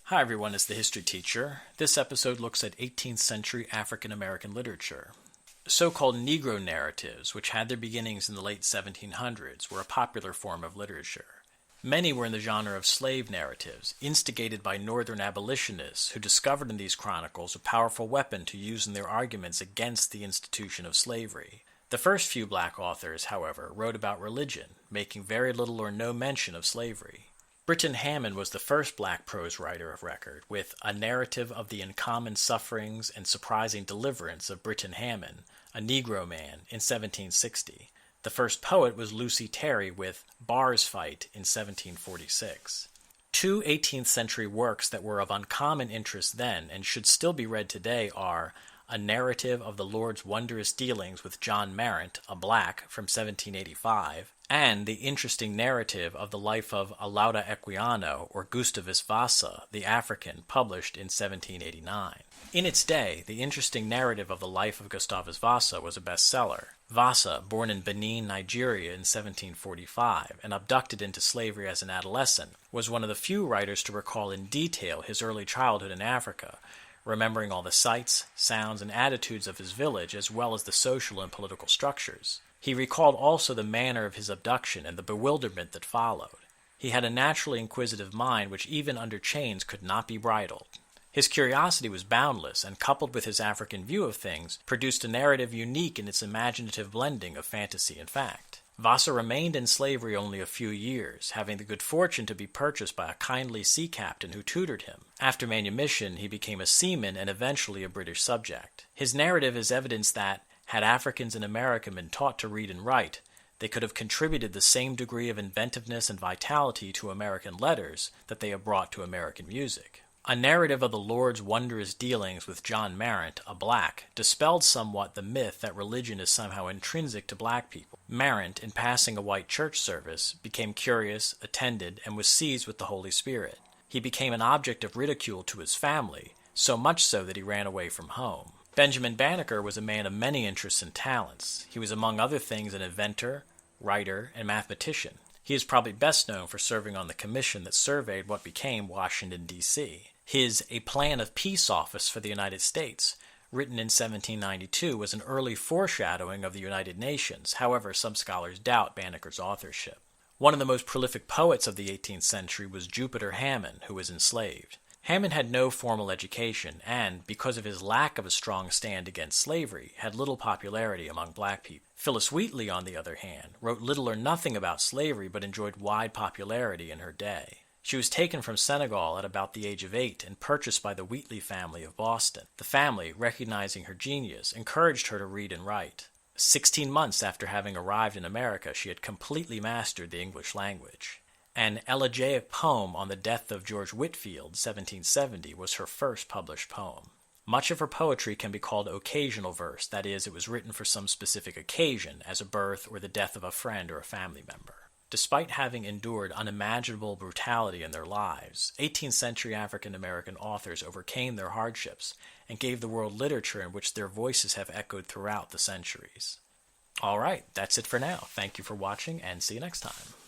Hi everyone, it's the History Teacher. This episode looks at 18th century African American literature. So-called Negro narratives, which had their beginnings in the late 1700s, were a popular form of literature. Many were in the genre of slave narratives, instigated by Northern abolitionists who discovered in these chronicles a powerful weapon to use in their arguments against the institution of slavery. The first few black authors, however, wrote about religion, making very little or no mention of slavery. Hammond was the first black prose writer of record, with A Narrative of the Uncommon Sufferings and Surprising Deliverance of Hammond, a Negro Man, in 1760. The first poet was Lucy Terry with Bars Fight in 1746. Two 18th century works that were of uncommon interest then and should still be read today are A Narrative of the Lord's Wondrous Dealings with John Marant, a Black, from 1785, and the interesting narrative of the life of Alauda Equiano, or Gustavus Vassa, the African, published in 1789. In its day, the interesting narrative of the life of Gustavus Vassa was a bestseller. Vassa, born in Benin, Nigeria in 1745, and abducted into slavery as an adolescent, was one of the few writers to recall in detail his early childhood in Africa, remembering all the sights, sounds, and attitudes of his village as well as the social and political structures. He recalled also the manner of his abduction and the bewilderment that followed. He had a naturally inquisitive mind which even under chains could not be bridled. His curiosity was boundless, and coupled with his African view of things, produced a narrative unique in its imaginative blending of fantasy and fact. Vassa remained in slavery only a few years, having the good fortune to be purchased by a kindly sea captain who tutored him. After manumission, he became a seaman and eventually a British subject. His narrative is evidence that, had Africans in America been taught to read and write, they could have contributed the same degree of inventiveness and vitality to American letters that they have brought to American music. A Narrative of the Lord's Wondrous Dealings with John Marant, a Black, dispelled somewhat the myth that religion is somehow intrinsic to black people. Marant, in passing a white church service, became curious, attended, and was seized with the Holy Spirit. He became an object of ridicule to his family, so much so that he ran away from home. Benjamin Banneker was a man of many interests and talents. He was among other things an inventor, writer, and mathematician. He is probably best known for serving on the commission that surveyed what became Washington, D.C. His A Plan of Peace Office for the United States, written in 1792, was an early foreshadowing of the United Nations. However, some scholars doubt Banneker's authorship. One of the most prolific poets of the 18th century was Jupiter Hammond, who was enslaved. Hammond had no formal education and, because of his lack of a strong stand against slavery, had little popularity among black people. Phyllis Wheatley, on the other hand, wrote little or nothing about slavery but enjoyed wide popularity in her day. She was taken from Senegal at about the age of 8 and purchased by the Wheatley family of Boston. The family, recognizing her genius, encouraged her to read and write. 16 months after having arrived in America, she had completely mastered the English language. An elegiac poem on the death of George Whitefield, 1770, was her first published poem. Much of her poetry can be called occasional verse, that is, it was written for some specific occasion, as a birth or the death of a friend or a family member. Despite having endured unimaginable brutality in their lives, 18th century African American authors overcame their hardships and gave the world literature in which their voices have echoed throughout the centuries. All right, that's it for now. Thank you for watching, and see you next time.